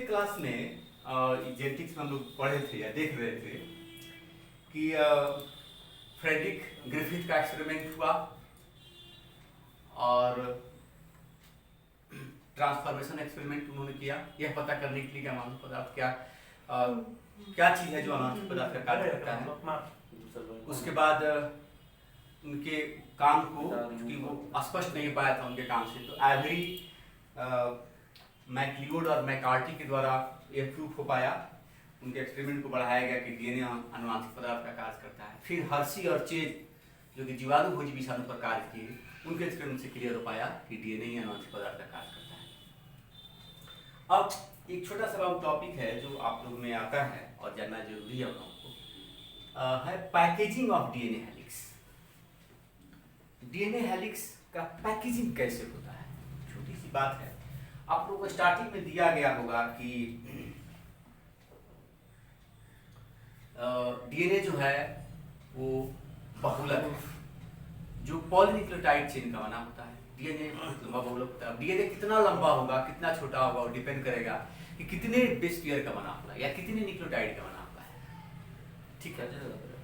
Class में genetics में हम लोग पढ़े थे या देख रहे थे कि फ्रेडरिक ग्रिफिथ का एक्सपेरिमेंट हुआ और ट्रांसफॉर्मेशन एक्सपेरिमेंट उन्होंने किया, यह पता करने के लिए कि अनावश्यक पदार्थ क्या चीज़ है जो अनावश्यक पदार्थ का कार्य करता है। उसके बाद उनके काम को, क्योंकि वो स्पष्ट नहीं पाया था उनके काम से, तो एवरी मैक्लियोड और मैकार्टी के द्वारा यह प्रूफ हो पाया, उनके एक्सपेरिमेंट को बढ़ाया गया कि डीएनए अनुवांशिक पदार्थ का कार्य करता है। फिर हर्शी और चेज जो कि जीवाणुभोजी विषाणु पर कार्य किए, उनके एक्सपेरिमेंट से क्लियर हो पाया कि डीएनए ही अनुवांशिक पदार्थ का कार्य करता है। अब एक छोटा सा टॉपिक है जो आप लोग में आता है और जानना जरूरी है आप लोगों को, है packaging of DNA helix. DNA helix का पैकेजिंग कैसे होता है, छोटी सी बात है। आप लोगों को स्टार्टिंग में दिया गया होगा कि डीएनए जो है वो बहुलक है, जो पॉलीन्यूक्लियोटाइड चेन का बना होता है। डीएनए लंबा बहुलक होता है। डीएनए कितना लंबा होगा, कितना छोटा होगा, वो डिपेंड करेगा कि कितने बेस पेयर का बना होगा या कितने न्यूक्लियोटाइड का बना होगा है। ठीक है,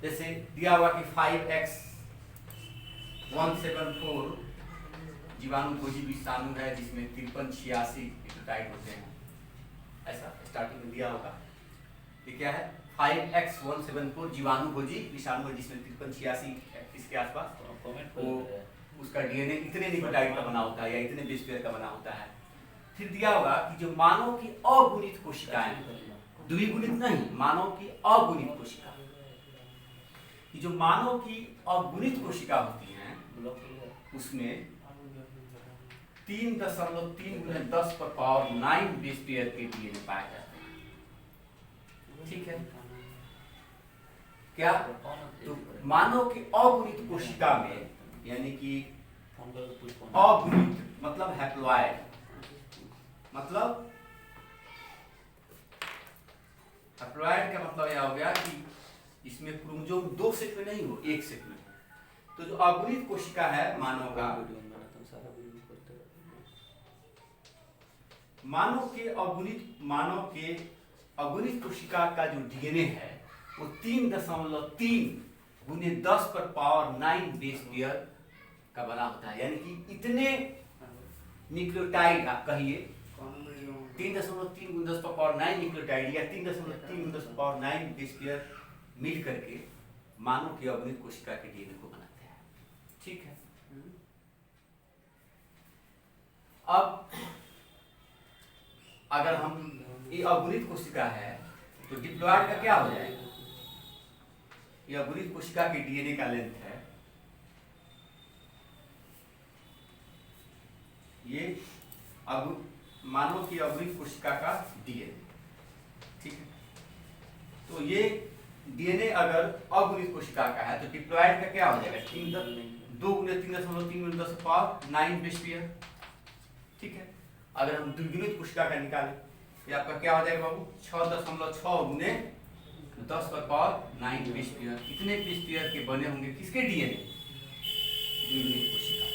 जैसे दिया हुआ कि 5X174 जीवाणुभोजी विषाणु है जिसमें 5386 न्यूक्लियोटाइड होते हैं, ऐसा स्टार्टिंग में दिया होगा। ये क्या है? 5X174 जीवाणुभोजी विषाणु है जिसमें 5386 इसके आसपास, वो उसका डीएनए इतने न्यूक्लियोटाइड का बना होता है या इतने बेस पेयर का बना होता है। फिर दिया होगा कि जो मानव की अगुणित कोशिकाएं, द्विगुणित नहीं, मानव की अगुणित कोशिका, कि जो मानव की अगुणित कोशिका होती हैं उसमें 3.3 × 10⁻9 बेस पेयर के डीएनए पाए जाते हैं। ठीक है, क्या? तो मानव की अगुणित कोशिका में, यानी कि अगुणित मतलब हैप्लॉइड, मतलब हैप्लॉइड का मतलब यह हो गया कि इसमें क्रोमोसोम 2 सेट में नहीं हो, 1 सेट में। तो जो अगुणित कोशिका है मानव का, मानव के अगुणित कोशिका का जो डीएनए है वो 3.3 × 10⁻9 बेस पेयर का बना होता है। यानी कि इतने न्यूक्लियोटाइड, आप कहिए 3.3 × 10⁻9 न्यूक्लियोटाइड या 3.3 × 10⁻9 बेस पेयर मिल करके मानव की अगुणित कोशिका के डीएनए को बनाते हैं। ठीक है, अब अगर हम ये अगुणित कोशिका है तो डिप्लॉइड का क्या हो जाएगा? ये अगुणित कोशिका के डीएनए का लेंथ है, ये मानव की अगुणित कोशिका का डीएनए। ठीक है, तो ये डीएनए अगर अगुणित कोशिका का है तो डिप्लॉइड का क्या हो जाएगा? 2 × 3.3 × 10⁻9 बेस पेयर। ठीक है, अगर हम द्विगुणित कोशिका का निकालें, ये आपका क्या हो जाएगा बाबू? 6.6 × 10⁻9 बेस पेयर। कितने बेस पेयर के बने होंगे किसके डीएनए? द्विगुणित कोशिका।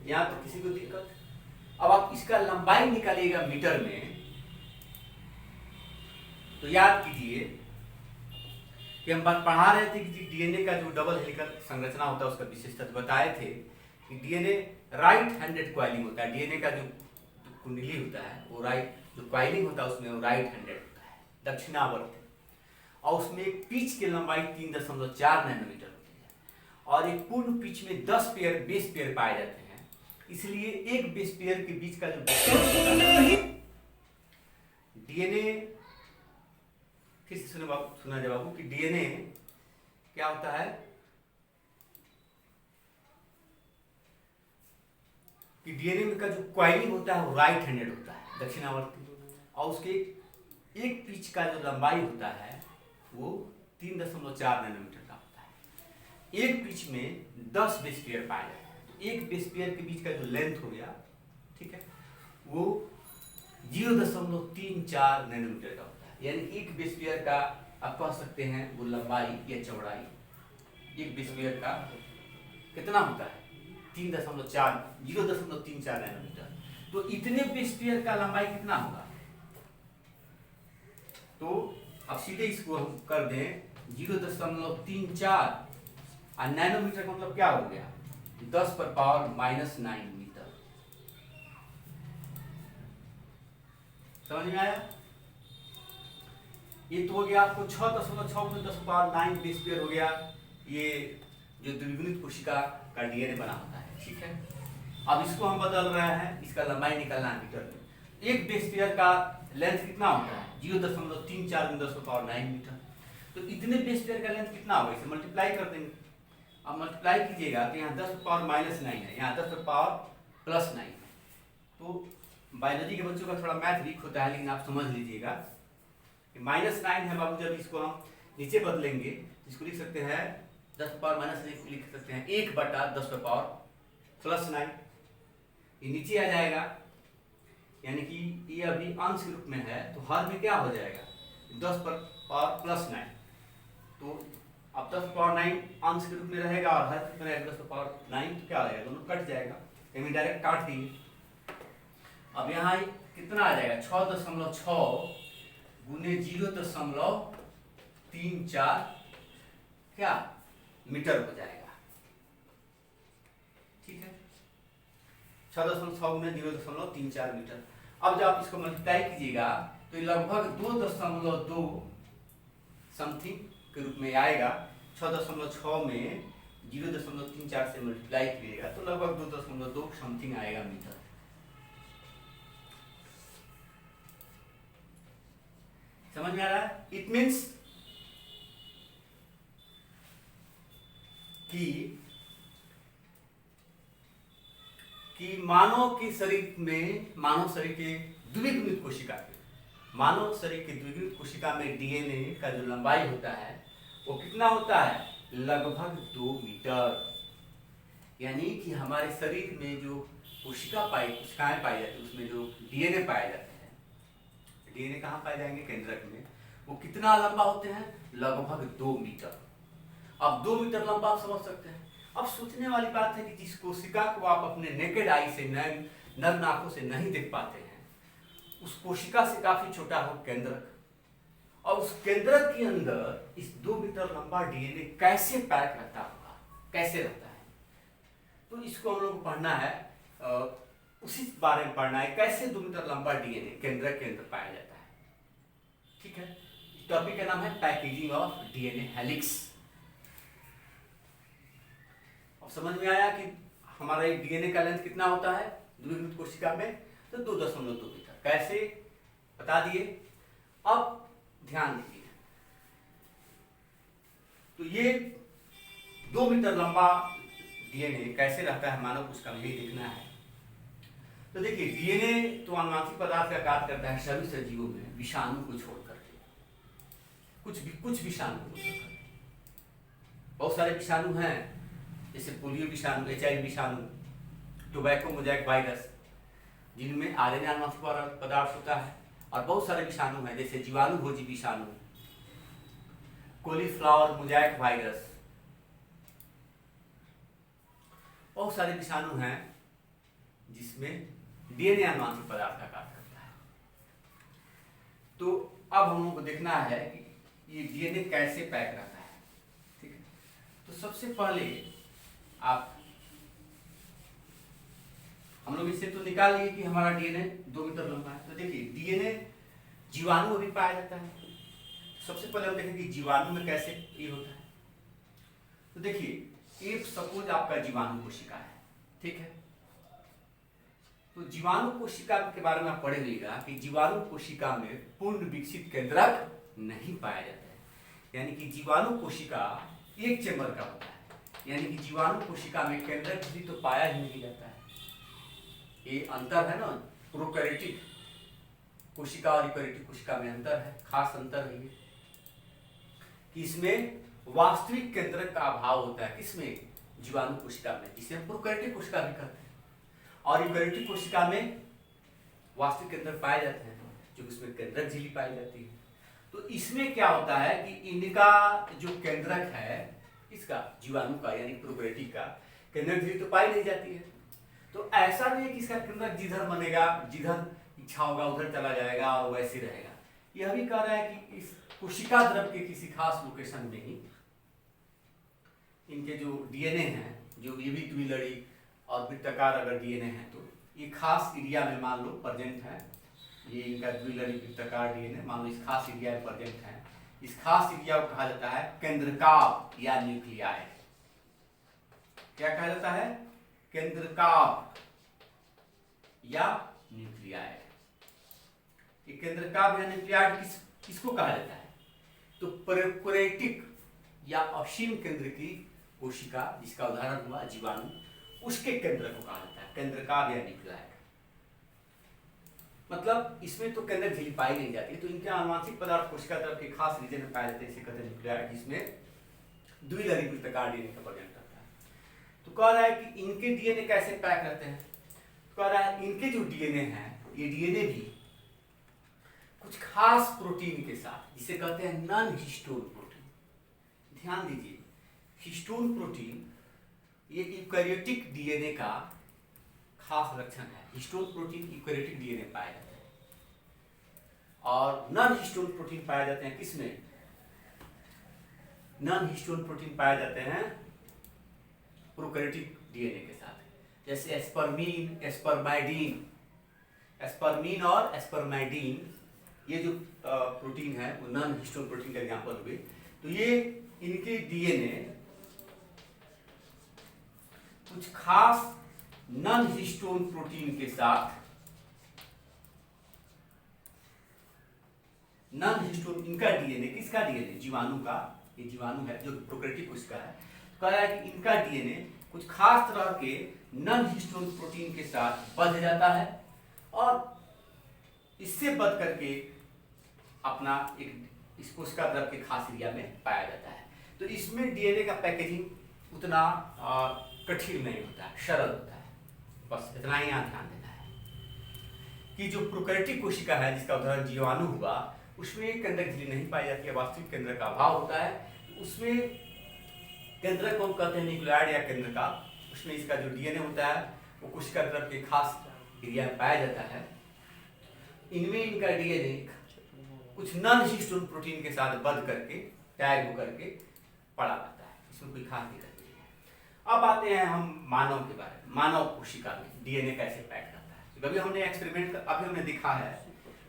यहाँ तो किसी को दिक्कत? अब आप इसका लंबाई निकालिएगा मीटर में, तो याद कीजिए कि हम बात पढ़ा रहे थे कि डीएनए का जो डबल हेलिकल संरचना होता है उसका विशेषता बताए थे कि डीएनए राइट हैंडेड क्वाइलिंग होता है। डीएनए का जो कुंडली होता है वो राइट, जो क्वाइलिंग होता है उसमें वो राइट हैंडेड होता है, दक्षिणावर्त, और उसमें एक पिच की लंबाई 3.4 नैनोमीटर होती है और एक पूर्ण पिच में 10 पेयर बेस पेयर पाए जाते हैं। इसलिए एक बेस पेयर के बीच का जो डीएनए, फिर से सुना जाए बाबू कि डीएनए क्या होता है कि डीएनए का जो क्वाइलिंग होता है वो राइट हैंडेड होता है, दक्षिणावर्ती, और उसके एक पिच का जो लंबाई होता है वो 3.4 नैनोमीटर का होता है। एक पिच में 10 बेस पेयर पाए जाते हैं, तो एक बेस पेयर के बीच का जो लेंथ हो गया, ठीक है, वो 0.34 नैनोमीटर का होता है। यानी एक बेस पेयर का आप कह सकते हैं वो लंबाई या चौड़ाई, एक बेस पेयर का कितना होता है? 0.34 नैनोमीटर। तो इतने बेस पेयर का लंबाई कितना होगा? तो अब सीधे इसको हम कर दें 0.34 और नैनोमीटर का मतलब क्या हो गया? 10⁻⁻⁹ मीटर। समझ में आया? ये तो हो गया आपको 6.6 × 10⁻9 बेस पेयर हो गया। ये जो द्विगुणित कोशिका का डीएनए बना होता है, ठीक है। अब इसको हम बदल रहे हैं, इसका लंबाई निकालना है मीटर में। एक बेस पेयर का लेंथ कितना होता है? 0.34 × 10⁻9 मीटर। तो इतने बेस पेयर का लेंथ कितना होगा? इसे मल्टीप्लाई कर देंगे। अब मल्टीप्लाई कीजिएगा तो यहाँ 10⁻−9 है, यहाँ 10⁻+9 है। तो बायोलॉजी के बच्चों का थोड़ा मैथ वीक होता है, लेकिन आप समझ लीजिएगा कि -9 है बाबू। जब इसको हम नीचे बदलेंगे, इसको लिख सकते हैं 10⁻−9 लिख सकते हैं 1/10⁻+9। ये नीचे आ जाएगा, यानी कि ये अभी अंश के रूप में है, तो हर में क्या हो जाएगा? 10⁻+9। तो अब 10⁻9 अंश के रूप में रहेगा और हर में रहेगा 10⁻9, तो क्या हो जाएगा? दोनों कट जाएगा, यानी डायरेक्ट काट दिए। अब यहाँ कितना आ जाएगा? 6.6 गुने 0.34 क्या मीटर हो जाएगा, ठीक है। 6.6 गुने 0.34 मीटर। अब जब आप इसको मल्टीप्लाई कीजिएगा तो ये लगभग 2.2 समथिंग के रूप में आएगा। 6.6 में 0.34 से मल्टीप्लाई कीजिएगा तो लगभग 2.2 समथिंग आएगा मीटर। समझ में आ रहा है? इट मीन्स कि मानव के शरीर में, मानव शरीर के द्विगुणित कोशिका के, मानव शरीर के द्विगुणित कोशिका में डीएनए का जो लंबाई होता है वो कितना होता है? लगभग 2 मीटर। यानी कि हमारे शरीर में जो कोशिकाएं पाई जाती है, उसमें जो डीएनए पाए जाते हैं, डीएनए कहाँ पाए जाएंगे? केंद्रक में। वो कितना लंबा होते हैं? लगभग 2 मीटर। अब 2 मीटर लंबा आप समझ सकते हैं। अब सोचने वाली बात है कि जिस कोशिका को आप अपने नेकेड आई से, नग्न आंखों से नहीं देख पाते हैं, उस कोशिका से काफी छोटा हो केंद्रक, और उस केंद्रक के अंदर इस 2 मीटर लंबा डीएनए कैसे पैक रहता होगा, कैसे रहता है? तो इसको हम लोग को पढ़ना है, उसी बारे में पढ़ना है, कैसे 2 मीटर लंबा डीएनए केंद्रक के अंदर पाया जाता है, ठीक है। टॉपिक का नाम है पैकेजिंग ऑफ डीएनए हेलिक्स। अब समझ में आया कि हमारा एक डीएनए का लेंथ कितना होता है द्विगुणित कोशिका में? तो 2.2 मीटर। कैसे बता दिए। अब ध्यान दीजिए, तो ये 2 मीटर लंबा डीएनए कैसे रहता है मानव कोशिका में, ये देखना है। तो देखिए, डीएनए तो अनुवांशिक पदार्थ का कार्य करता है सभी सजीवों में, विषाणु को छोड़ करके, कुछ विषाणु को छोड़ करके। बहुत सारे विषाणु हैं, जैसे पोलियो विषाणु, HIV विषाणु, टोबैको मोज़ेक वायरस, जिनमें आरएनए अनुवांशिक पदार्थ होता है, और बहुत सारे विषाणु हैं जैसे जीवाणु भोजी विषाणु, कॉलीफ्लावर मोज़ेक वायरस, बहुत सारे विषाणु हैं जिसमें डीएनए अनुवांशिक पदार्थ का कार्य करता है। तो अब हम लोग को देखना है कि ये डीएनए कैसे पैक रहता है, ठीक है। तो सबसे पहले हम लोग इससे तो निकाल लिए कि हमारा डीएनए 2 मीटर लंबा है। तो देखिए, डीएनए जीवाणु में भी पाया जाता है। सबसे पहले हम देखें कि जीवाणु में कैसे ये होता है। तो देखिए, एक सपोज आपका जीवाणु कोशिका है, ठीक है। तो जीवाणु कोशिका के बारे में आप पढ़े होंगे कि जीवाणु कोशिका में पूर्ण विकसित केंद्रक नहीं पाया जाता है, यानी कि जीवाणु कोशिका एक चेंबर का होता है, यानी कि जीवाणु कोशिका में केंद्रक भी तो पाया ही नहीं जाता है। ये अंतर है ना, प्रोकैरियोटिक कोशिका और यूकैरियोटिक कोशिका में अंतर है, खास अंतर है ये कि इसमें वास्तविक केंद्रक का अभाव होता है। किसमें? जीवाणु कोशिका में, जिसे हम प्रोकैरियोटिक कोशिका भी कहते हैं। और यूकैरियोटिक कोशिका में वास्तविक केंद्रक पाए जाते हैं, जो उसमें केंद्रक झिल्ली पाई जाती है। तो इसमें क्या होता है कि इनका जो केंद्रक है, इसका जीवाणु का यानी प्रोकैरियोटिक का केंद्रक झिल्ली तो पाई नहीं जाती है। तो ऐसा नहीं है कि इसका केंद्रक जिधर बनेगा, जिधर इच्छा होगा उधर चला जाएगा और वैसे रहेगा। यह भी कह रहा है कि इस कोशिका द्रव के किसी खास लोकेशन में ही इनके जो डीएनए हैं, जो ये भी द्विलड़ी और वृत्ताकार अगर डीएनए है तो ये खास एरिया में मान लो प्रेजेंट है। ये इनका द्विलड़ी वृत्ताकार डीएनए मान लो इस खास एरिया में प्रेजेंट है। इस खास एरिया को कहा जाता है केंद्रकाव या न्यूक्लियाई। क्या कहा जाता है? केंद्रकाव या न्यूक्लियाई। ये केंद्रकाव या न्यूक्लियाई किसको कहा जाता है? तो प्रोकैरियोटिक या असीम केंद्र की कोशिका, जिसका उदाहरण हुआ जीवाणु, उसके केंद्र को कहा जाता है केंद्रकाव या न्यूक्लियाई। मतलब इसमें तो केंद्रक झिल्ली पाई नहीं जाती, तो इनके आनुवंशिक पदार्थ कोशिका द्रव के खास रीजन में पाए जाते हैं, इसे कहते हैं न्यूक्लियाई, जिसमें द्विलड़ी वृत्ताकार डीएनए का प्रेजेंट रहता है। तो कह रहा है कि इनके डीएनए कैसे पैक रहते हैं? तो कह रहा है इनके जो डीएनए हैं, ये डीएनए भी कुछ खास प्रोटीन के साथ, जिसे कहते हैं नॉन हिस्टोन प्रोटीन। ध्यान दीजिए, हिस्टोन प्रोटीन ये यूकैरियोटिक डीएनए का खास लक्षण है। हिस्टोन प्रोटीन यूकैरियोटिक डीएनए पाए जाते हैं और नॉन हिस्टोन प्रोटीन पाए जाते हैं किसमें? नॉन हिस्टोन प्रोटीन पाए जाते हैं प्रोकैरियोटिक डीएनए के साथ, जैसे एस्पर्मीन, एस्पर्माइडीन। एस्पर्मीन और एस्पर्माइडीन ये जो प्रोटीन है वो नॉन हिस्टोन प्रोटीन का एग्जांपल हुए। तो ये इनके डीएनए कुछ खास नॉन हिस्टोन प्रोटीन के साथ, नॉन हिस्टोन, इनका डीएनए, किसका डीएनए? जीवाणु का। ये जीवाणु है जो प्रोकैरियोटिक कोशिका है। कह रहा है कि इनका डीएनए कुछ खास तरह के नॉन हिस्टोन प्रोटीन के साथ बंध जाता है और इससे बंध करके अपना एक इस कोशिका द्रव के खास एरिया में पाया जाता है। तो इसमें डीएनए का पैकेजिंग उतना कठिन नहीं होता है, सरल होता है। बस इतना ही यहाँ ध्यान देना है कि जो प्रोकैरियोटिक कोशिका है, जिसका उदाहरण जीवाणु हुआ, उसमें केंद्रक झिल्ली नहीं पाई जाती है, वास्तविक केंद्र का अभाव होता है। उसमें केंद्रक को हम कहते हैं न्यूक्लियाइड या केंद्र का। उसमें इसका जो डीएनए होता है वो कोशिका द्रव के खास एरिया में पाया जाता है। इनमें इनका डीएनए कुछ नॉन हिस्टोन प्रोटीन के साथ बंध करके, टैग हो करके पड़ा रहता है। इसमें कोई खास दिक्कत नहीं है। अब आते हैं हम मानव के बारे में। मानव कोशिका में डीएनए कैसे पैक रहता है? तो अभी हमने एक्सपेरिमेंट, अभी हमने दिखा है,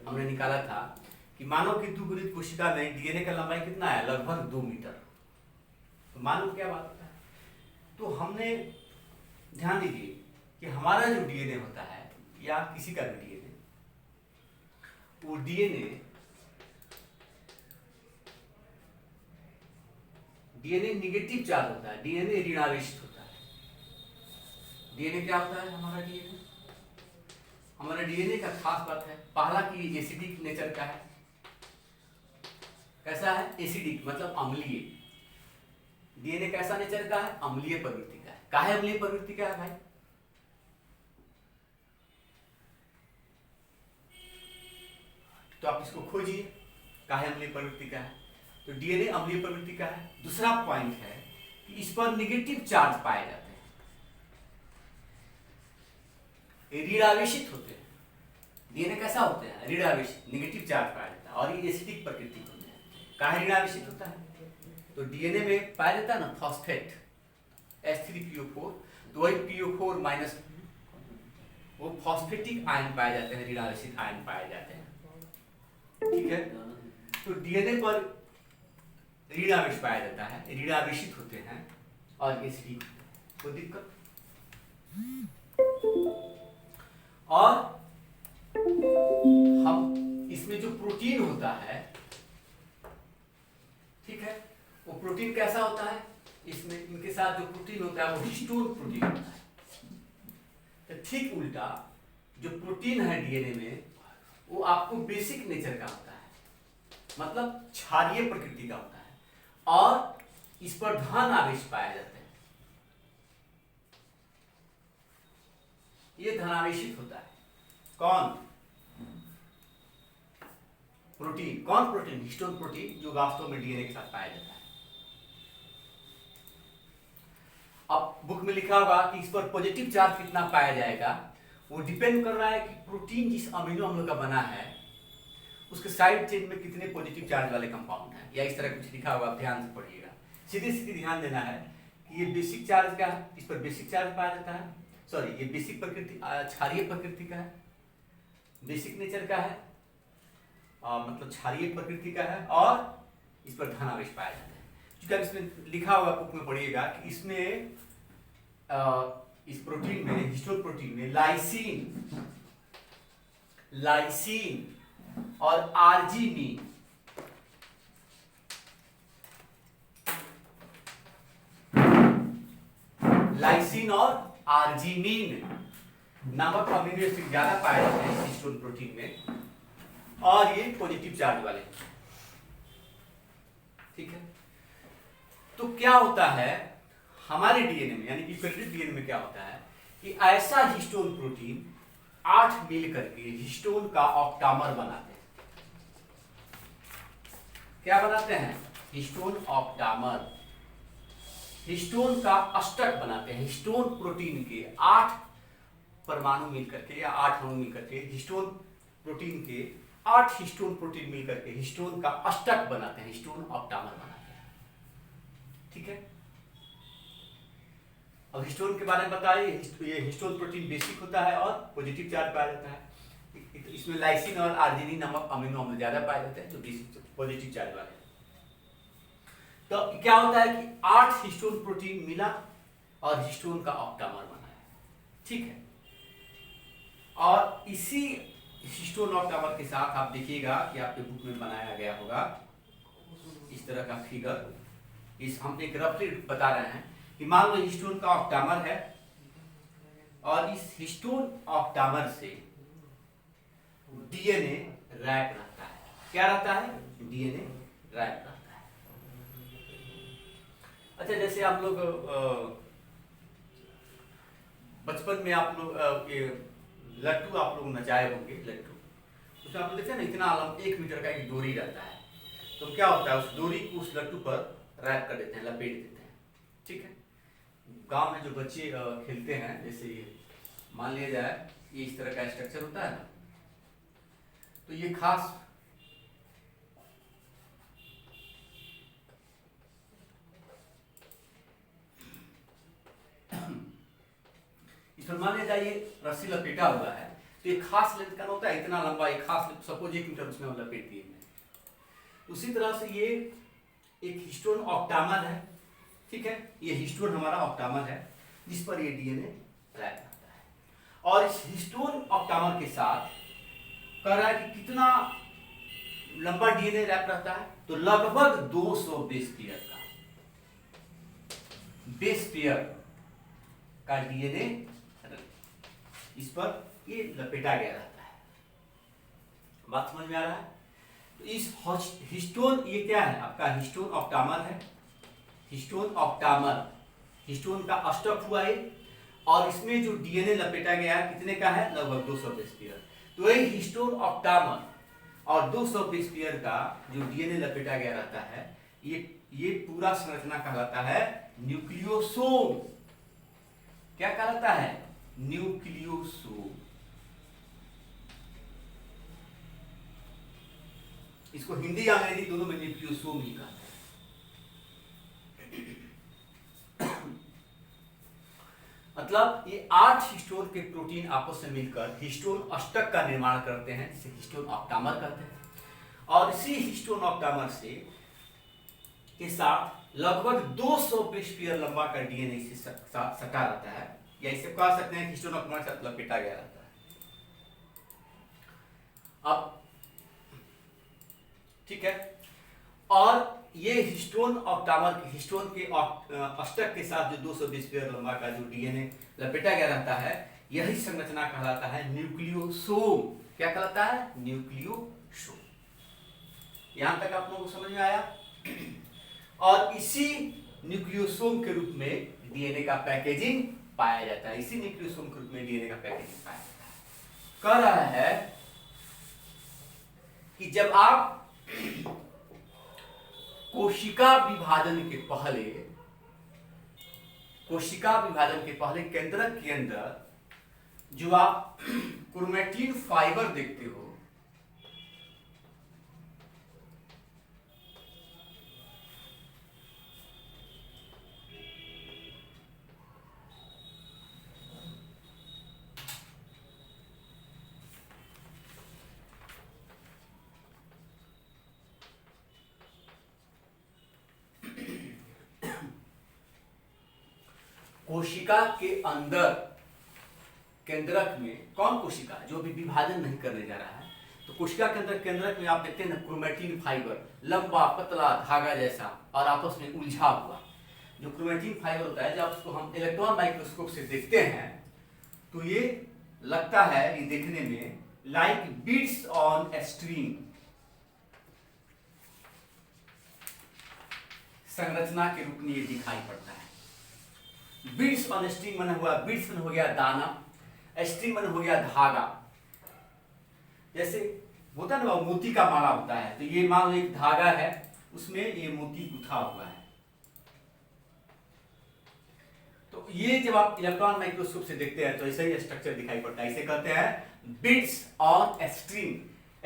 हमने निकाला था कि मानव की द्विगुणित कोशिका में डीएनए का लंबाई कितना है? लगभग 2 मीटर। तो मानव क्या बात होता है? तो हमने ध्यान दीजिए कि हमारा जो डीएनए होता है या किसी का भी डीएनए, वो डीएनए निगेटिव चार्ज होता है, डीएनए ऋणावेशित होता है। डीएनए क्या होता है? हमारा डीएनए का खास बात है, पहला कि एसिडिक नेचर का है। कैसा है? एसिडिक मतलब अम्लीय। डीएनए कैसा नेचर का है? अम्लीय प्रवृत्ति का है। काहे अम्लीय प्रवृत्ति का है भाई? तो आप इसको खोजिए, काहे अम्लीय प्रवृत्ति का है। तो डीएनए अम्लीय प्रवृत्ति का है। दूसरा पॉइंट है कि इस पर निगेटिव चार्ज पाए जाते हैं, ऋणावेशित होते हैं। डीएनए कैसा होते हैं? ऋणावेशित, निगेटिव चार्ज पाया जाता है और ये एसिडिक प्रकृति होते हैं। काहे ऋणावेशित होता है? तो डीएनए में पाया जाता है ना फॉस्फेट, H3PO4, तो वही PO4 माइनस, वो फॉस्फेटिक आयन पाए जाते हैं, ऋणावेशित आयन पाए जाते हैं। ठीक है, तो डीएनए पर ऋणावेश पाया जाता है, ऋणावेशित होते हैं और एसिडिक होते हैं। कोई दिक्कत? और हम इसमें जो प्रोटीन होता है, ठीक है, वो प्रोटीन कैसा होता है? इसमें इनके साथ जो प्रोटीन होता है वो हिस्टोन प्रोटीन होता है। तो ठीक उल्टा जो प्रोटीन है डीएनए में, वो आपको बेसिक नेचर का होता है, मतलब क्षारीय प्रकृति का होता है और इस पर धन आवेश पाए जाते हैं। ये धनावेशित होता है। कौन? प्रोटीन। कौन प्रोटीन? हिस्टोन प्रोटीन, जो वास्तव में डीएनए के साथ पाया जाता है। अब बुक में लिखा होगा कि इस पर पॉजिटिव चार्ज कितना पाया जाएगा, वो डिपेंड कर रहा है कि प्रोटीन जिस अमीनो अम्ल का बना है उसके साइड चेन में कितने पॉजिटिव चार्ज वाले कंपाउंड हैं, या इस तरह कुछ लिखा होगा, आप ध्यान से पढ़िएगा। सीधे सीधे ध्यान देना है कि ये बेसिक चार्ज का है, इस पर बेसिक चार्ज पाया जाता है, सॉरी ये बेसिक प्रकृति क्षारीय प्रकृति का है, बेसिक नेचर का है, मतलब क्षारीय प्रकृति का है, और इस पर धनावेश पाया जाता है। क्योंकि इसमें लिखा हुआ बुक में पढ़िएगा कि इसमें इस प्रोटीन में, हिस्टोन प्रोटीन में लाइसीन और आर्जिनिन नामक अमीनो एसिड ज्यादा पाए जाते हैं हिस्टोन प्रोटीन में, और ये पॉजिटिव चार्ज वाले। ठीक है, तो क्या होता है हमारे डीएनए में, यानी कि यूकेरियोटिक डीएनए में क्या होता है कि ऐसा हिस्टोन प्रोटीन 8 मिल करके हिस्टोन का ऑक्टामर बनाते हैं। क्या बनाते हैं? हिस्टोन ऑक्टामर, हिस्टोन का अष्टक बनाते हैं। हिस्टोन प्रोटीन के 8 परमाणु मिल करके या 8 अणु मिल करके हिस्टोन प्रोटीन के 8 हिस्टोन प्रोटीन मिल करके हिस्टोन का अष्टक बनाते हैं, हिस्टोन ऑक्टामर बनाते हैं। ठीक है, अब हिस्टोन के बारे में बताइए। ये हिस्टोन प्रोटीन बेसिक होता है और पॉजिटिव चार्ज पाया जाता है। इसमें लाइसिन और आर्जिनिन नामक अमीनो अम्ल ज्यादा पाए जाते हैं जो बेसिक पॉजिटिव चार्ज वाले हैं। तो क्या होता है कि 8 हिस्टोन प्रोटीन मिला और हिस्टोन का ऑक्टामर बना है। ठीक है, और इसी हिस्टोन ऑक्टामर के साथ आप देखिएगा कि आपके बुक में बनाया गया होगा इस तरह का फिगर। इस हम एक रफली बता रहे हैं कि मान लो हिस्टोन का ऑक्टामर है और इस हिस्टोन ऑक्टामर से डीएनए रैप रहता है। क्या रहता है? डीएनए रैप रहता है। अच्छा, जैसे आप लोग बचपन में आप लोग ये लट्टू आप लोग नचाए होंगे, लट्टू उसमें आप लोग देखते हैं ना, इतना 1 मीटर का एक डोरी रहता है। तो क्या होता है, उस डोरी को उस लट्टू पर रैप कर देते हैं, लपेट देते हैं। ठीक है, गांव में जो बच्चे खेलते हैं, जैसे मान लिया जाए ये इस तरह का स्ट्रक्चर होता है ना, तो ये खास इस पर मान लिया जाए ये रस्सी लपेटा हुआ है, तो एक खास लेंथ का होता है, इतना लंबा एक खास, सपोज 1 मीटर उसमें लपेट दिए। उसी तरह से ये एक हिस्टोन ऑक्टामर है। ठीक है, ये हिस्टोन हमारा ऑक्टामर है जिस पर ये डीएनए रैप रहता है। और इस हिस्टोन ऑक्टामर के साथ कह रहा है कि कितना लंबा डीएनए रैप रहता है, तो लगभग 200 बेस पेयर का डीएनए इस पर ये लपेटा गया रहता है। बात समझ में आ रहा है? तो इस हिस्टोन, ये क्या है आपका? हिस्टोन ऑक्टामर है। हिस्टोन ऑक्टामर, हिस्टोन का अष्टक हुआ ये, और इसमें जो डीएनए लपेटा गया है कितने का है? लगभग 200 बेस पेयर। तो ये हिस्टोन ऑक्टामर और 200 बेस पेयर का जो डीएनए लपेटा गया रहता है, ये पूरा संरचना कहलाता है न्यूक्लियोसोम। क्या कहलाता है? न्यूक्लियोसोम। इसको हिंदी या अंग्रेजी दोनों में न्यूक्लियोसोम ही कहते हैं। मतलब ये 8 हिस्टोन के प्रोटीन आपस में मिलकर हिस्टोन अष्टक का निर्माण करते हैं, जिसे हिस्टोन ऑक्टामर कहते हैं। और इसी हिस्टोन ऑक्टामर से के साथ लगभग 200 बेस पेयर लंबा का डीएनए से सटा रहता है, या इसे कह सकते हैं हिस्टोन ऑक्टामर से लपेटा गया रहता है। अब ठीक है, और ये हिस्टोन ऑक्टामर, हिस्टोन के अष्टक के साथ जो 200 बेस पेयर लंबा का जो डीएनए लपेटा गया रहता है, यही संरचना कहलाता है न्यूक्लियोसोम। क्या कहलाता है? न्यूक्लियोसोम। यहां तक आप लोगों को समझ में आया? और इसी न्यूक्लियोसोम के रूप में डीएनए का पैकेजिंग पाया जाता है। इसी न्यूक्लियोसोम के रूप में डीएनए का पैकेजिंग पाया जाता है। कह रहा है कि जब आप कोशिका विभाजन के पहले कोशिका विभाजन के पहले केंद्रक के अंदर जो आप क्रोमेटिन फाइबर देखते हो, कोशिका के अंदर केंद्रक में, कौन कोशिका जो भी विभाजन नहीं करने जा रहा है, तो कोशिका के अंदर केंद्रक में आप देखते हैं ना क्रोमेटिन फाइबर, लंबा पतला धागा जैसा और आपस में उलझा हुआ। जो क्रोमेटिन फाइबर होता है, जब उसको हम इलेक्ट्रॉन माइक्रोस्कोप से देखते हैं तो ये लगता है, ये देखने में like beads on a string. संरचना के रूप में ये दिखाई पड़ता है। बीड्स ऑन स्ट्रिंग मन हुआ, बीड्स मन हो गया दाना, स्ट्रिंग मन हो गया धागा। जैसे होता है ना मोती का माला होता है, तो ये मान लो एक धागा है, उसमें ये मोती गुथा हुआ है। तो ये जब आप इलेक्ट्रॉन माइक्रोस्कोप से देखते हैं तो ऐसा ही स्ट्रक्चर दिखाई पड़ता है। इसे कहते हैं beads on string.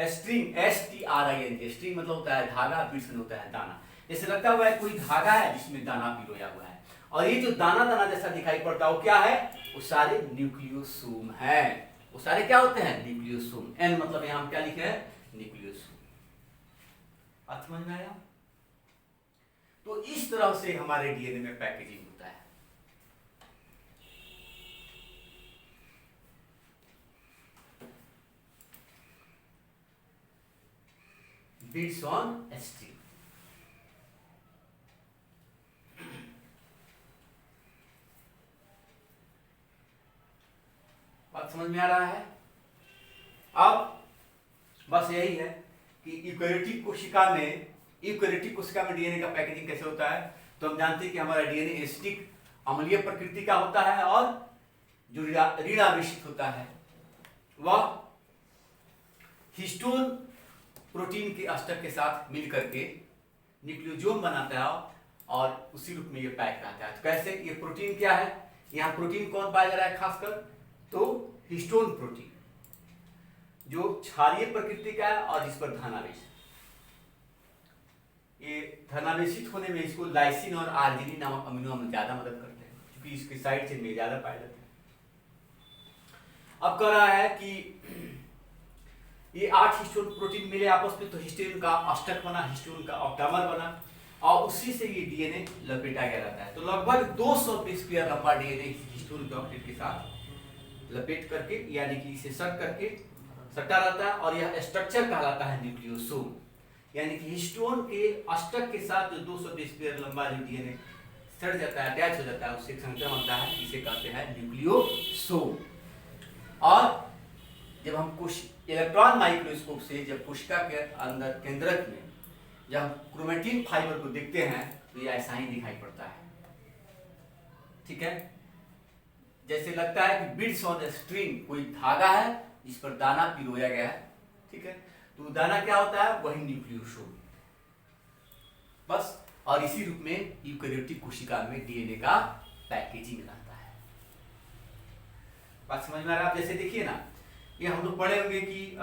String STRING, string मतलब होता है धागा, बीड्स होता है दाना। जैसे लगता हुआ है कोई धागा है जिसमें दाना पिरोया हुआ है, और ये जो दाना दाना जैसा दिखाई पड़ता है वो क्या है? वो सारे न्यूक्लियोसोम है। वो सारे क्या होते हैं? न्यूक्लियोसोम। N मतलब यहां हम क्या लिखे हैं? न्यूक्लियोसोम। बात समझ में आया? तो इस तरह से हमारे डीएनए में पैकेजिंग होता है। Beads on string. बात समझ में आ रहा है? अब बस यही है कि यूकेरियोटिक कोशिका में डीएनए का पैकेजिंग कैसे होता है। तो हम जानते हैं कि हमारा डीएनए एसिडिक अम्लीय प्रकृति का होता है, और जो ऋणावेशित होता है वह हिस्टोन प्रोटीन के अष्टक के साथ मिलकर के न्यूक्लियोसोम बनाता है, और उसी रूप में ये पैक रहता है। तो कैसे? ये प्रोटीन क्या है? यहाँ प्रोटीन कौन पाया जा रहा है खासकर? तो हिस्टोन प्रोटीन, जो क्षारीय प्रकृति का है और जिस पर धनावेश। ये धनावेशित होने में इसको लाइसिन और आर्जिनिन नामक अमीनो अम्ल ज्यादा मदद करते हैं, क्योंकि इसके साइड चेन में ज्यादा पाए जाते हैं। अब कह रहा है कि ये 8 हिस्टोन प्रोटीन मिले आपस में, तो हिस्टोन का अष्टक बना, हिस्टोन का ऑक्टामर बना, और उसी से ये डीएनए लपेटा गया रहता है। तो लगभग 200 बेस पेयर लंबा डीएनए हिस्टोन के ऑक्टेट के साथ लपेट करके, यानी कि इसे सट करके सटा रहता है, और यह स्ट्रक्चर कहलाता है न्यूक्लियोसोम। यानी कि हिस्टोन के अष्टक के साथ जो 200 बेस पेयर लंबा जो डीएनए सट जाता है, अटैच हो जाता है, उससे एक संरचना बनता है, इसे कहते हैं न्यूक्लियोसोम। और जब हम इलेक्ट्रॉन माइक्रोस्कोप से जब कोशिका के अंदर केंद्रक में जब हम क्रोमेटिन फाइबर को देखते हैं तो ये ऐसा ही दिखाई पड़ता है। ठीक है? जैसे लगता है कि बीड्स ऑन ए स्ट्रिंग, कोई धागा है जिस पर दाना पिरोया गया है। ठीक है? तो दाना क्या होता है? वही न्यूक्लियोसोम। बस, और इसी रूप में यूकेरियोटिक कोशिका में डीएनए का पैकेजिंग रहता है। बात समझ में आ रहा है? आप जैसे देखिए ना, ये हम लोग पढ़े होंगे कि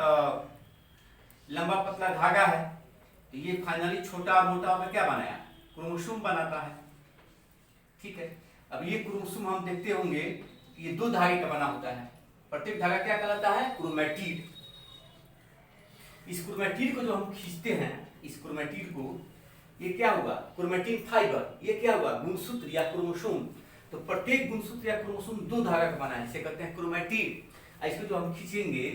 लंबा पतला धागा है, तो ये फाइनली छोटा और मोटा होकर क्या बनाया? क्रोमोसोम बनाता है। ठीक है? अब ये क्रोमोसोम हम देखते होंगे कि ये 2 धागे का बना होता है। प्रत्येक धागा क्या कहलाता है? क्रोमेटिड। इस क्रोमेटिड को जो हम खींचते हैं, इस क्रोमेटिड को, ये क्या हुआ? Chromatin fibre. ये क्या हुआ? गुणसूत्र या क्रोमोसोम। तो प्रत्येक गुणसूत्र या क्रोमोसोम 2 धागा का बना है, इसे कहते हैं क्रोमेटिड। इसको जो हम खींचेंगे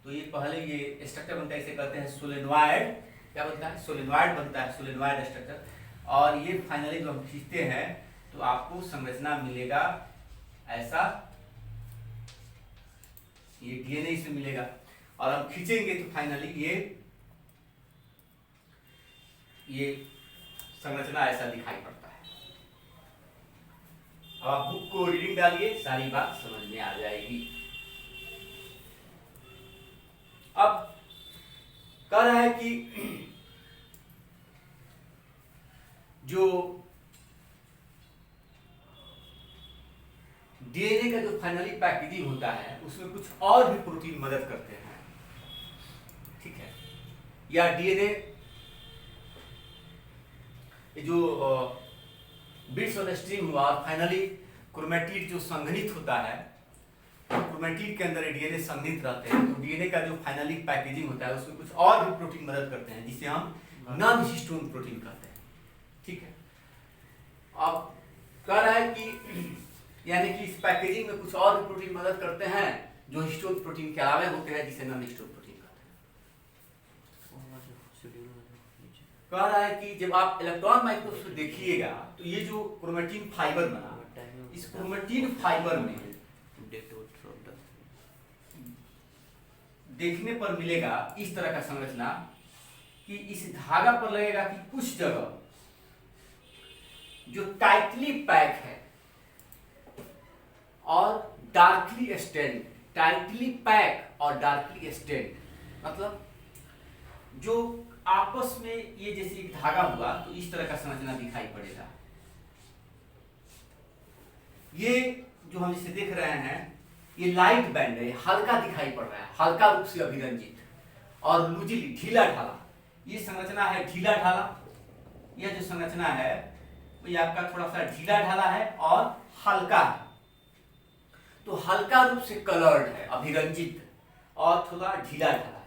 तो ये पहले ये स्ट्रक्चर बनता है, इसे कहते हैं सोलेनॉइड। क्या बनता है? सोलेनॉइड बनता है, सोलेनॉइड स्ट्रक्चर। और ये फाइनली जो हम खींचते हैं तो आपको संरचना मिलेगा ऐसा, ये डीएनए इसमें मिलेगा, और हम खींचेंगे तो फाइनली ये संरचना ऐसा दिखाई पड़ता है। अब आप बुक को रीडिंग डालिए, सारी बात समझ में आ जाएगी। अब कह रहा है कि जो फाइनली पैकेजिंग होता है उसमें कुछ और भी प्रोटीन मदद करते हैं, ठीक है। या डीएनए जो बिट्स और स्ट्रिंग हुआ और फाइनली क्रोमेटिड जो संघनित होता है, क्रोमेटिड के अंदर डीएनए संघनित रहते हैं, तो डीएनए का जो फाइनली पैकेजिंग होता है उसमें कुछ और भी प्रोटीन मदद करते हैं जिसे हम नॉन हिस्टोन प्रोटीन कहते हैं, ठीक है। अब कह रहा है कि यानी कि इस पैकेजिंग में कुछ और भी प्रोटीन मदद करते हैं जो हिस्टोन प्रोटीन के अलावा होते हैं जिसे नॉन हिस्टोन प्रोटीन कहते हैं। कह रहा है कि जब आप इलेक्ट्रॉन माइक्रोस्कोप देखिएगा तो ये जो क्रोमेटिन फाइबर बना, इस क्रोमेटिन फाइबर में देखने पर मिलेगा इस तरह का संरचना कि इस धागा पर लगेगा कि कुछ जगह जो टाइटली पैक है और डार्कली स्टेंड, टाइटली पैक और डार्कली स्टेंड, मतलब जो आपस में ये जैसे एक धागा हुआ तो इस तरह का संरचना दिखाई पड़ेगा। ये जो हम इसे देख रहे हैं ये लाइट बैंड है, हल्का दिखाई पड़ रहा है, हल्का रूप से अभिरंजित और लूजिली ढीला ढाला। ये संरचना है ढीला ढाला, यह जो संरचना है ये आपका थोड़ा सा ढीला ढाला है और हल्का है, तो हल्का रूप से कलर्ड है, अभिरंजित और थोड़ा ढीला ढाला है।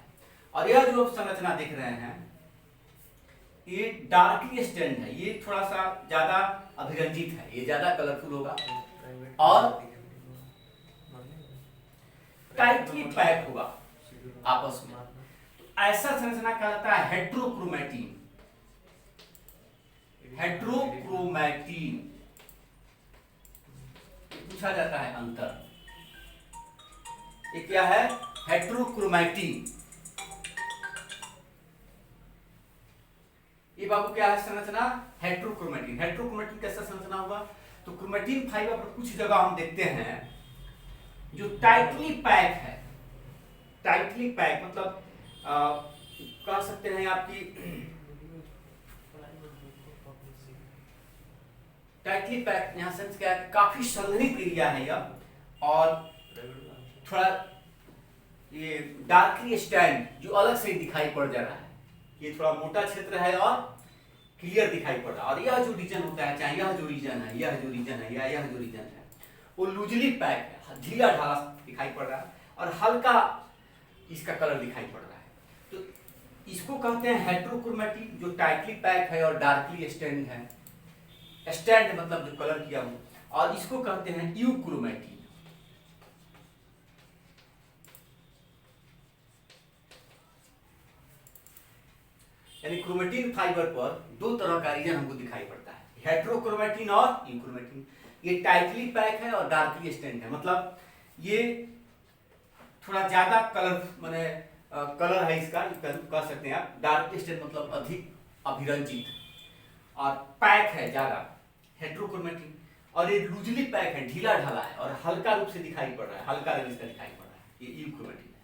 और यह जो संरचना देख रहे हैं ये डार्कली स्टेंड है, ये थोड़ा सा ज्यादा अभिरंजित है, ये ज्यादा कलरफुल होगा और टाइटली पैक होगा आपस में। तो ऐसा संरचना कहलाता है हेट्रोक्रोमैटिन। हेट्रोक्रोमैटिन पूछा जाता है अंतर, ये क्या है? हेट्रोक्रोमैटिन। ये बाबू क्या है संरचना? हेट्रोक्रोमैटिन। हेट्रोक्रोमैटिन कैसा संरचना होगा? तो क्रोमैटिन फाइबर पर कुछ जगह हम देखते हैं जो टाइटली पैक है, टाइटली पैक मतलब कह सकते हैं आपकी टाइटली पैक, यहां सेंस क्या है, काफी संघनित एरिया है यह और थोड़ा ये डार्कली स्टैंड जो अलग से दिखाई पड़ जा रहा है, ये थोड़ा मोटा क्षेत्र है और क्लियर दिखाई पड़ रहा है। और यह जो रीजन होता है, चाहे यह जो रीजन है, यह जो रीजन है या यह जो रीजन है, वो लूजली पैक है, ढीला ढाला दिखाई पड़ रहा है और हल्का इसका कलर दिखाई पड़ रहा है। तो इसको कहते हैं हेट्रोक्रोमैटिन, जो टाइटली पैक है और डार्कली स्टैंड है। स्टैंड मतलब जो कलर किया हुआ, और इसको कहते हैं यूक्रोमैटिन। यानी क्रोमैटिन फाइबर पर दो तरह का रीजन हमको दिखाई पड़ता है, हेट्रोक्रोमैटिन और यूक्रोमैटिन। ये टाइटली पैक है और डार्कली स्टैंड है, मतलब ये थोड़ा ज्यादा कलर माने कलर है इसका, कह सकते हैं आप। डार्कली स्टैंड मतलब अधिक अभिरंजित और पैक है ज्यादा, हेट्रोक्रोमैटिन। और ये लूजली पैक है, ढीला ढाला है और हल्का रूप से दिखाई पड़ रहा है, हल्का रंग इसका दिखाई पड़ रहा है, ये यूक्रोमैटिन है।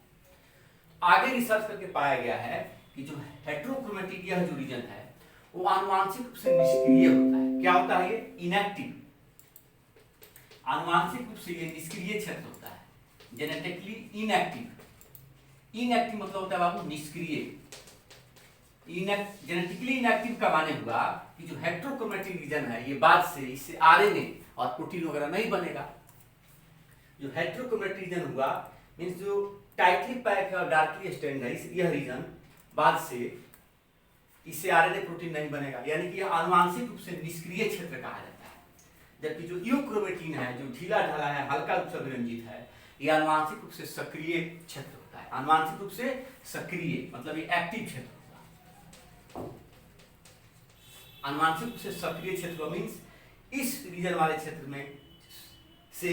आगे रिसर्च करके पाया गया है कि जो हेट्रोक्रोमैटिन यह जो रीजन है वो आनुवांशिक रूप से निष्क्रिय होता है। क्या होता है? ये इनएक्टिव, आनुवांशिक रूप से ये निष्क्रिय क्षेत्र होता है, जेनेटिकली इनएक्टिव। इनएक्टिव मतलब होता है बाबू निष्क्रिय। जेनेटिकली इनएक्टिव का माने हुआ कि जो हेट्रोक्रोमैटिन रीजन है ये बाद से इससे आरएनए और प्रोटीन वगैरह नहीं बनेगा। जो हेट्रोक्रोमैटिन रीजन हुआ मींस जो टाइटली पैक है और डार्कली स्टैंड है, यह रीजन बाद से इससे आरएनए प्रोटीन नहीं बनेगा, यानी कि यह आनुवांशिक रूप से निष्क्रिय क्षेत्र कहा जाता है। जबकि जो यूक्रोमैटिन है जो ढीला ढाला है, हल्का रूप से अभिरंजित है, यह आनुवांशिक रूप से सक्रिय क्षेत्र होता है। आनुवांशिक रूप से सक्रिय मतलब ये एक्टिव क्षेत्र होता है। आनुवांशिक रूप से सक्रिय क्षेत्र मींस इस रीजन वाले क्षेत्र में से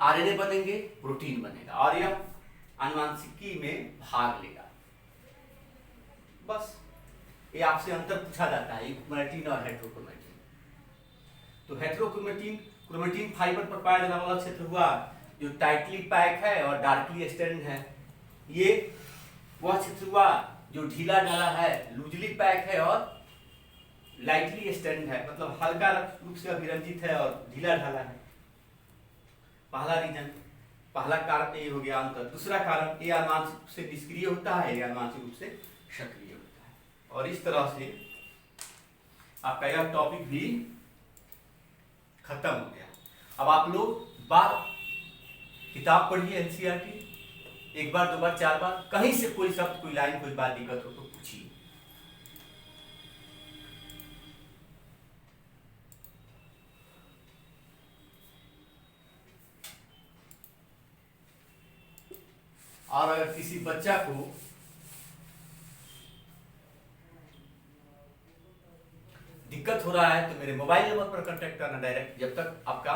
आरएनए बनेंगे, प्रोटीन बनेगा और यह आनुवांशिकी में भाग लेगा। बस ये आपसे अंतर पूछा जाता है क्रोमैटिन और हेट्रोक्रोमैटिन। तो हेट्रोक्रोमैटिन क्रोमैटिन फाइबर पर पाया जाने वाला क्षेत्र हुआ जो टाइटली पैक है और डार्कली स्टैंड है। ये वह क्षेत्र हुआ जो ढीला ढाला है, लूजली पैक है और लाइटली स्टैंड है, मतलब हल्का रूप से अभिरंजित है और ढीला ढाला है। पहला रीजन, पहला कारण ये हो गया अंतर। दूसरा कारण ये आनुवांशिक रूप से निष्क्रिय होता है, ये आनुवांशिक रूप से सक्रिय होता है। और इस तरह से आपका यह टॉपिक भी खत्म हो गया। अब आप लोग बार किताब पढ़िए एनसीईआरटी, एक बार, दो बार, चार बार, कहीं से कोई शब्द, कोई लाइन, कोई बात दिक्कत हो तो पूछिए। और अगर किसी बच्चा को दिक्कत हो रहा है तो मेरे मोबाइल नंबर पर कांटेक्ट करना डायरेक्ट, जब तक आपका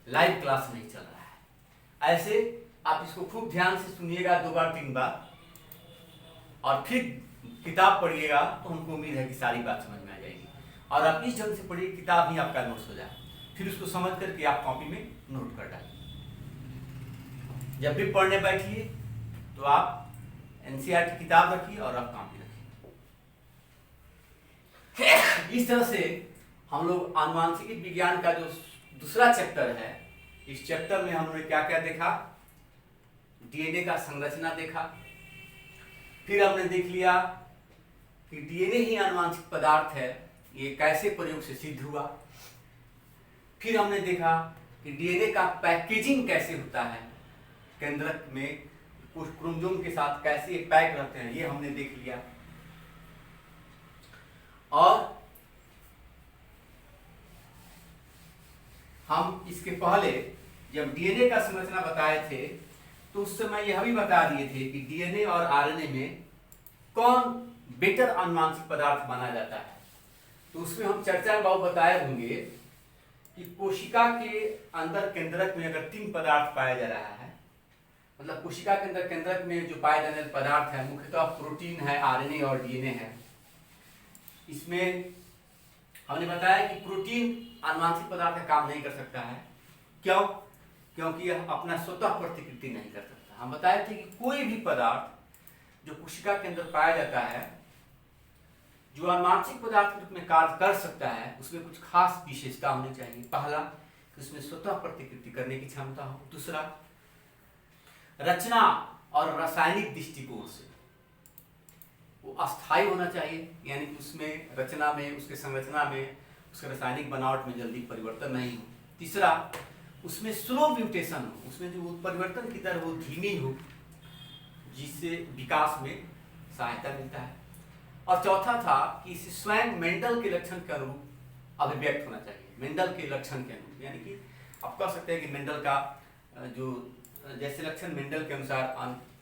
लाइव क्लास नहीं चल रहा है। ऐसे आप इसको खूब ध्यान से सुनिएगा 2 बार 3 बार, और फिर किताब पढ़िएगा तो हमको उम्मीद है कि सारी बात समझ में आ जाएगी। और आप इस ढंग से पढ़िए किताब ही आपका नोट्स हो जाए, फिर उसको समझ करके आप कॉपी में नोट कर डालिए। जब भी पढ़ने बैठिए तो आप एनसीईआरटी किताब रखिए और आप कॉपी रखिए। इस तरह से हम लोग आनुवांशिक विज्ञान का जो दूसरा चैप्टर है, इस चैप्टर में हमने क्या क्या देखा, डीएनए का संरचना देखा, फिर हमने देख लिया कि डीएनए ही आनुवांशिक पदार्थ है, ये कैसे प्रयोग से सिद्ध हुआ। फिर हमने देखा कि डीएनए का पैकेजिंग कैसे होता है, केंद्रक में कुछ क्रोमोसोम के साथ कैसे पैक रहते हैं, ये हमने देख लिया। और हम इसके पहले जब डीएनए का संरचना बताए थे तो उस समय यह भी बता दिए थे कि डीएनए और आरएनए में कौन बेटर आनुवांशिक पदार्थ माना जाता है। तो उसमें हम चर्चा में बहुत बताए होंगे कि कोशिका के अंदर केंद्रक में अगर 3 पदार्थ पाया जा रहा है, मतलब कोशिका के अंदर केंद्रक में जो पाए जाने वाले पदार्थ है मुख्यतः प्रोटीन है, आरएनए और डीएनए है। इसमें हमने बताया कि प्रोटीन आनुवांशिक पदार्थ का काम नहीं कर सकता है। क्यों? क्योंकि यह अपना स्वतः प्रतिकृति नहीं कर सकता। हम बताए थे कि कोई भी पदार्थ जो कोशिका के अंदर पाया जाता है, जो आनुवांशिक पदार्थ के रूप में कार्य कर सकता है, उसमें कुछ खास विशेषता होनी चाहिए। पहला कि उसमें स्वतः प्रतिकृति करने की क्षमता हो। दूसरा, रचना और रासायनिक दृष्टिकोण से वो अस्थायी होना चाहिए, यानी कि उसमें रचना में, उसके संरचना में, उसके रासायनिक बनावट में जल्दी परिवर्तन नहीं हो। तीसरा, उसमें स्लो म्यूटेशन हो, उसमें जो परिवर्तन की दर वो धीमी हो, जिससे विकास में सहायता मिलता है। और चौथा था कि इसे स्वयं मेंडल के लक्षण के अनुरूप अभिव्यक्त होना चाहिए। मेंडल के लक्षण के अनुरूप, यानी कि आप कह सकते हैं कि मेंडल का जो जैसे लक्षण मेंडल के अनुसार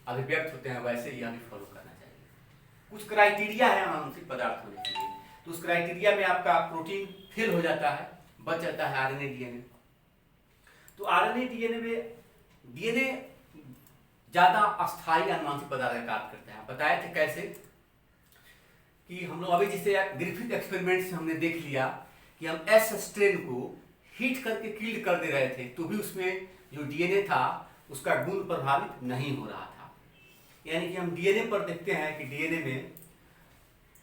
अभिव्यक्त होते हैं वैसे ही हमें फॉलो करना चाहिए। कुछ क्राइटेरिया है आनुवांशिक पदार्थ होने के लिए, तो उस क्राइटेरिया में आपका प्रोटीन फेल हो जाता है, बच जाता है आरएनए डीएनए। तो आरएनए डीएनए में डीएनए ज्यादा अस्थायी आनुवांशिक पदार्थ का कार्य करता है। बताए थे कैसे कि हम लोग अभी जैसे ग्रिफिथ एक्सपेरिमेंट से हमने देख लिया कि हम एस स्ट्रेन को हीट करके किल कर दे रहे थे तो भी उसमें जो डीएनए था उसका गुण प्रभावित नहीं हो रहा था। यानी कि हम डीएनए पर देखते हैं कि डीएनए में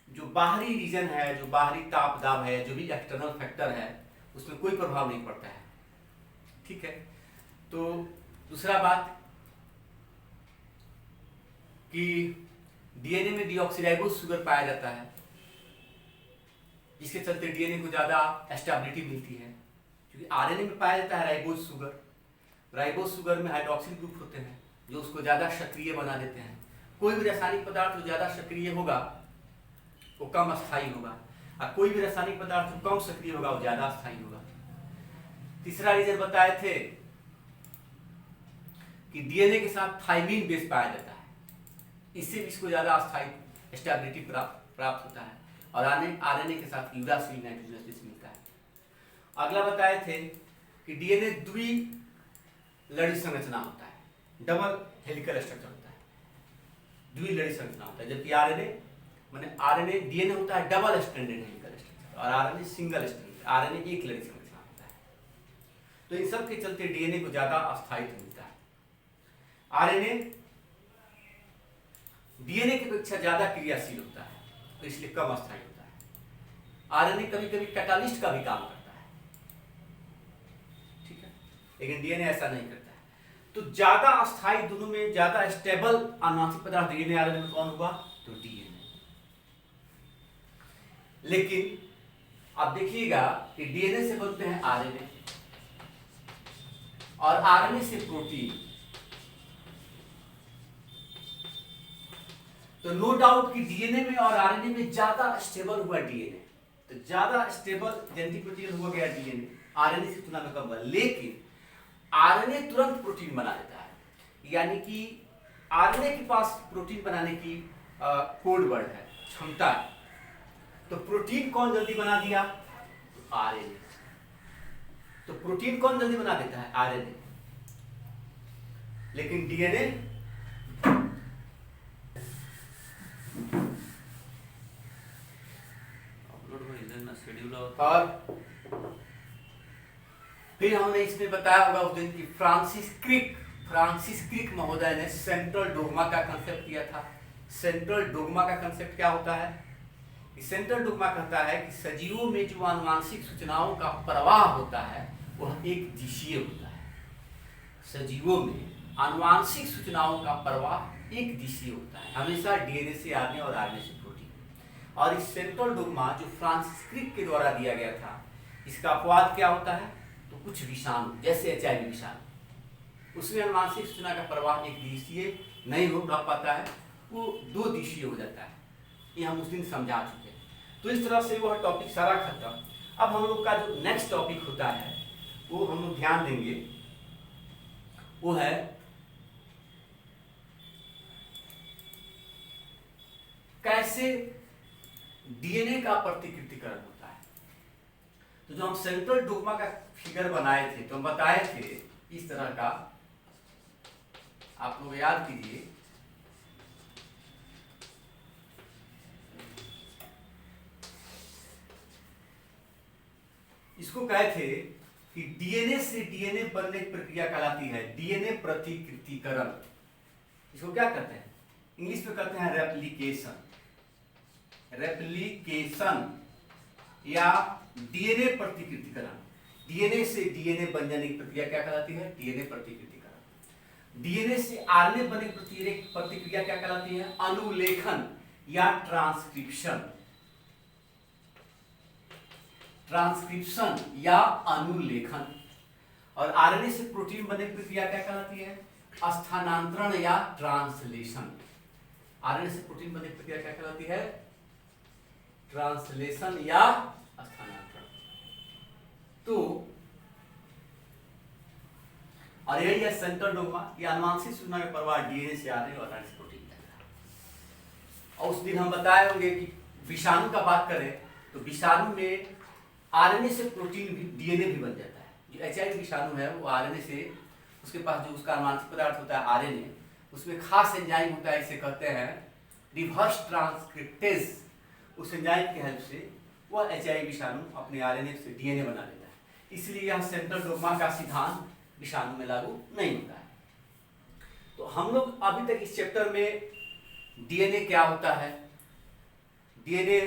जो बाहरी रीजन है, जो बाहरी ताप दाब है, जो भी एक्सटर्नल फैक्टर है, उसमें कोई प्रभाव नहीं पड़ता है। ठीक है। तो दूसरा बात कि डीएनए में डीऑक्सीराइबोज शुगर पाया जाता है, जिसके चलते डीएनए को ज्यादा स्टेबिलिटी मिलती है। क्योंकि आरएनए में पाया जाता है राइबोज शुगर, राइबोज शुगर में हाइड्रोक्सिल ग्रुप होते हैं जो उसको ज्यादा सक्रिय बना देते हैं। कोई भी रासायनिक पदार्थ जो ज्यादा सक्रिय होगा वो कम अस्थायी होगा, और कोई भी रासायनिक पदार्थ जो कम सक्रिय होगा वो ज्यादा अस्थायी होगा। तीसरा रीजन बताए थे कि डीएनए के साथ थाइमीन बेस पाया जाता है, इससे भी इसको ज्यादा अस्थायी स्टेबिलिटी प्राप्त होता है। और आरएनए के साथ यूरासिल नाइट्रोजनस बेस मिलता है। अगला बताए थे कि डीएनए द्विलड़ी संरचना होता है, डबल हेलिकल स्ट्रक्चर होता है, द्विलड़ी संरचना होता है। जबकि आरएनए माने आरएनए डीएनए होता है डबल स्ट्रैंडेड हेलिकल स्ट्रक्चर और आरएनए सिंगल स्ट्रैंडेड, आरएनए एक लड़ी संरचना होता है। तो इन सब के चलते डीएनए को ज्यादा अस्थायित्व मिलता है। आरएनए डीएनए की अपेक्षा ज्यादा क्रियाशील होता है तो इसलिए कम अस्थायी होता है। आरएनए कभी कभी कैटालिस्ट का भी काम करता है। ठीक है। लेकिन डीएनए ऐसा नहीं करता है। तो ज्यादा अस्थायी, दोनों में ज्यादा स्टेबल आनुवंशिक पदार्थ डीएनए आरएनए में कौन हुआ? तो डीएनए। लेकिन आप देखिएगा कि डीएनए से बनते हैं आरएनए और आरएनए से प्रोटीन। तो नो डाउट कि डीएनए में और आरएनए में ज्यादा स्टेबल हुआ डीएनए, तो ज्यादा स्टेबल जेनेटिक मटेरियल हो गया डीएनए, आरएनए की तुलना में कम हुआ। लेकिन आरएनए तुरंत प्रोटीन बना देता है, यानी कि आरएनए के पास प्रोटीन बनाने की कोड वर्ड है, क्षमता है। तो प्रोटीन कौन जल्दी बना दिया? तो आरएनए। तो प्रोटीन कौन जल्दी बना देता है? आरएनए। लेकिन डीएनए और फिर हमने इसमें बताया होगा उस दिन की फ्रांसिस क्रिक महोदय ने सेंट्रल डोग्मा का कंसेप्ट किया था। सेंट्रल डोग्मा का कंसेप्ट क्या होता है? सेंट्रल डोग्मा कहता है कि सजीवों में जो आनुवांशिक सूचनाओं का प्रवाह होता है वह एक दिशीय होता है। सजीवों में आनुवांशिक सूचनाओं का प्रवाह एक दिशीय होता है, हमेशा डीएनए से आरएनए और आरएनए से प्रोटीन। और इस सेंट्रल डोग्मा जो फ्रांसिस क्रिक के द्वारा दिया गया था, इसका अपवाद क्या होता है? तो कुछ विषाणु जैसे एचआईवी विषाणु, उसमें आनुवांशिक सूचना का प्रवाह एक दिशीय नहीं हो पाता है, वो दो दिशीय हो जाता है। ये हम उस दिन समझा चुके हैं। तो इस तरह से वह टॉपिक सारा खत्म। अब हम लोग का जो नेक्स्ट टॉपिक होता है वो हम लोग ध्यान देंगे, वो है कैसे डीएनए का प्रतिकृतिकरण होता है। तो जो हम सेंट्रल डोग्मा का फिगर बनाए थे, तो हम बताए थे इस तरह का, आप लोग याद कीजिए। इसको कहे थे कि डीएनए से डीएनए बनने की प्रक्रिया कहलाती है डीएनए प्रतिकृतिकरण। इसको क्या कहते हैं? इंग्लिश में कहते हैं रेप्लिकेशन। या डीएनए प्रतिकृतिकरण। डीएनए से डीएनए बन जाने की प्रक्रिया क्या कहलाती है? डीएनए प्रतिकृतिकरण। डीएनए से आरएनए बनने की प्रतिक्रिया क्या कहलाती है? अनुलेखन या ट्रांसक्रिप्शन। ट्रांसक्रिप्शन या अनुलेखन। और आरएनए से प्रोटीन बनने की प्रक्रिया क्या कहलाती है? स्थानांतरण या ट्रांसलेशन। आरएनए से प्रोटीन बनने की प्रक्रिया क्या कहलाती है? ट्रांसलेशन या स्थानांतरण। तो और यही है सेंट्रल डोग्मा, ये आनुवांशिक सूचना का प्रवाह डीएनए से आरएनए और आरएनए से प्रोटीन तक। और उस दिन हम बताए होंगे कि विषाणु का बात करें तो विषाणु में आरएनए से प्रोटीन भी, डीएनए भी बन जाता है। जो एचआईवी विषाणु है वो आरएनए से, उसके पास जो उसका आनुवंशिक पदार्थ होता है आरएनए, उसमें खास एंजाइम होता है, इसे कहते हैं रिवर्स ट्रांसक्रिप्टेज। उस एंजाइम की हेल्प से वह एचआईवी विषाणु अपने आरएनए से डीएनए बना लेता है। इसलिए यह सेंट्रल डोग्मा का सिद्धांत विषाणु में लागू नहीं होता है। तो हम लोग अभी तक इस चैप्टर में डीएनए क्या होता है, डीएनए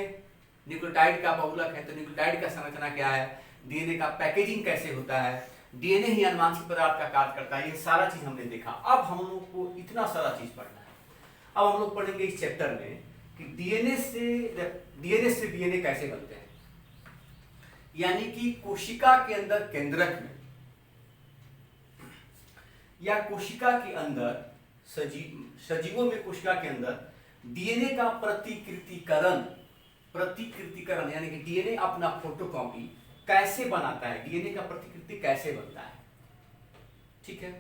न्यूक्लियोटाइड का बहुलक है तो न्यूक्लियोटाइड का संरचना क्या है, डीएनए का पैकेजिंग कैसे होता है, डीएनए ही आनुवंशिक पदार्थ का कार्य करता है, ये सारा चीज हमने देखा। अब हम लोग को इतना सारा चीज पढ़ना है। अब हम लोग पढ़ेंगे इस चैप्टर में कि डीएनए से डीएनए कैसे बनते हैं। यानी कि कोशिका के अंदर केंद्रक में या कोशिका के अंदर सजीवों में कोशिका के अंदर डीएनए का प्रतिकृतिकरण यानी कि डीएनए अपना फोटोकॉपी कैसे बनाता है, डीएनए का प्रतिकृति कैसे बनता है। ठीक है,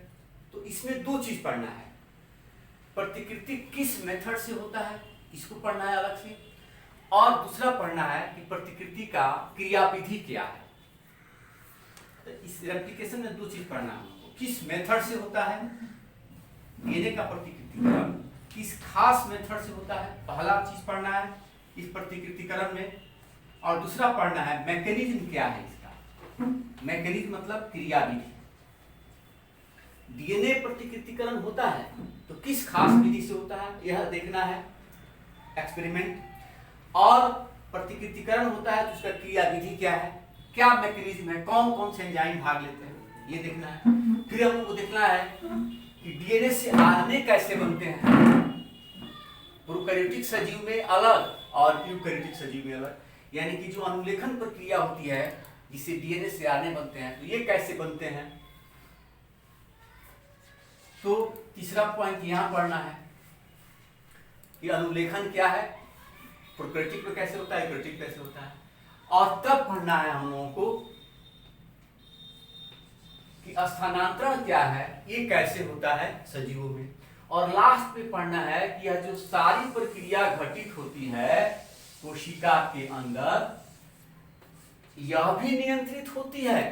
तो इसमें दो चीज पढ़ना है। प्रतिकृति किस मेथड से होता है, इसको पढ़ना है अलग से, और दूसरा पढ़ना है कि प्रतिकृति का क्रियाविधि क्या है। तो इस रेप्लिकेशन में दो चीज पढ़ना है हमको। किस मेथड से होता है डीएनए का प्रतिकृतिकरण, किस खास मेथड से होता है, पहला चीज पढ़ना है इस प्रतिकृतिकरण में, और दूसरा पढ़ना है मैकेनिज्म क्या है इसका। मैकेनिज्म मतलब क्रियाविधि। डीएनए प्रतिकृतिकरण होता है तो किस खास विधि से होता है यह देखना है, एक्सपेरिमेंट। और प्रतिकृतिकरण होता है तो उसका क्रियाविधि क्या है, क्या मैकेनिज्म है, कौन कौन से एंजाइम भाग लेते हैं, ये देखना है। फिर हमको देखना है कि डीएनए से आरएनए कैसे बनते हैं। प्रोकैरियोटिक सजीव में अलग और यूकैरियोटिक सजीव में अलग, यानी कि जो अनुलेखन प्रक्रिया होती है जिससे डीएनए से आरएनए बनते हैं, तो ये कैसे बनते हैं। तो तीसरा पॉइंट यहां पढ़ना है कि अनुलेखन क्या है, प्रोकैरियोटिक में कैसे होता है, यूकैरियोटिक कैसे होता है, और तब पढ़ना है हम लोगों को कि स्थानांतरण क्या है, ये कैसे होता है सजीवों में, और लास्ट में पढ़ना है कि यह जो सारी प्रक्रिया घटित होती है कोशिका के अंदर, यह भी नियंत्रित होती है,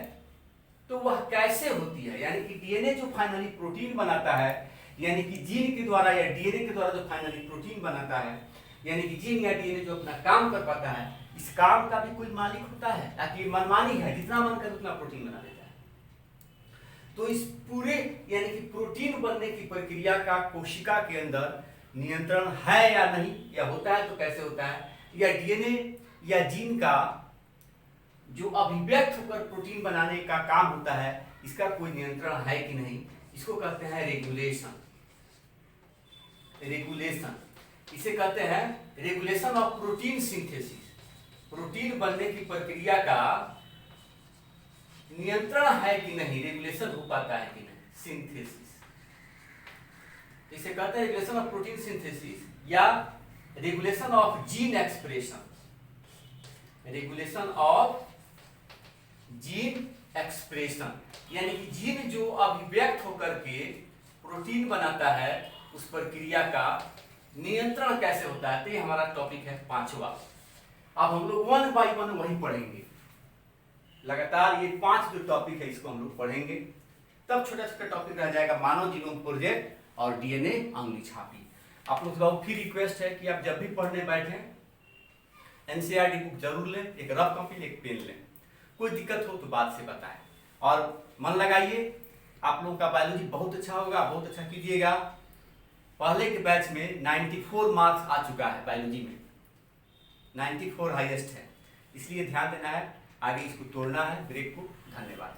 तो वह कैसे होती है। यानी कि डीएनए जो फाइनली प्रोटीन बनाता है, यानी कि जीन के द्वारा या डीएनए के द्वारा जो फाइनली प्रोटीन बनाता है, यानी कि जीन या डीएनए जो अपना काम कर पाता है, इस काम का भी कोई मालिक होता है, ताकि मनमानी है, जितना मन करे उतना प्रोटीन बना देता है। तो इस पूरे यानी कि प्रोटीन बनने की प्रक्रिया का कोशिका के अंदर नियंत्रण है या नहीं, या होता है तो कैसे होता है, या डीएनए या जीन का जो अभिव्यक्त होकर प्रोटीन बनाने का काम होता है, इसका कोई नियंत्रण है कि नहीं, इसको कहते हैं रेगुलेशन। रेगुलेशन इसे कहते हैं regulation of protein synthesis. Protein बनने की प्रक्रिया का नियंत्रण है कि नहीं, रेगुलेशन हो पाता है कि नहीं, सिंथेसिस इसे कहते हैं रेगुलेशन ऑफ प्रोटीन सिंथेसिस, या regulation of gene expression. Regulation of gene expression यानी कि जीन जो अभिव्यक्त होकर के प्रोटीन बनाता है, उस प्रक्रिया का नियंत्रण कैसे होता है। तो ये हमारा टॉपिक है 5वां। अब हम लोग 1 बाय 1 वही पढ़ेंगे लगातार। ये 5 जो टॉपिक है इसको हम लोग पढ़ेंगे, तब छोटा छोटा टॉपिक रह जाएगा मानव जीनोम प्रोजेक्ट और डीएनए अंगुली छापी। आप लोग से फिर रिक्वेस्ट है कि आप जब भी पढ़ने बैठे एनसीईआरटी बुक जरूर लें, एक रफ कॉपी एक पेन लें, कोई दिक्कत हो तो बात से बताएं और मन लगाइए। आप लोगों का बायोलॉजी बहुत अच्छा होगा, बहुत अच्छा कीजिएगा। पहले के बैच में 94 मार्क्स आ चुका है बायोलॉजी में, 94 हाईएस्ट है, इसलिए ध्यान देना है, आगे इसको तोड़ना है ब्रेक को। धन्यवाद।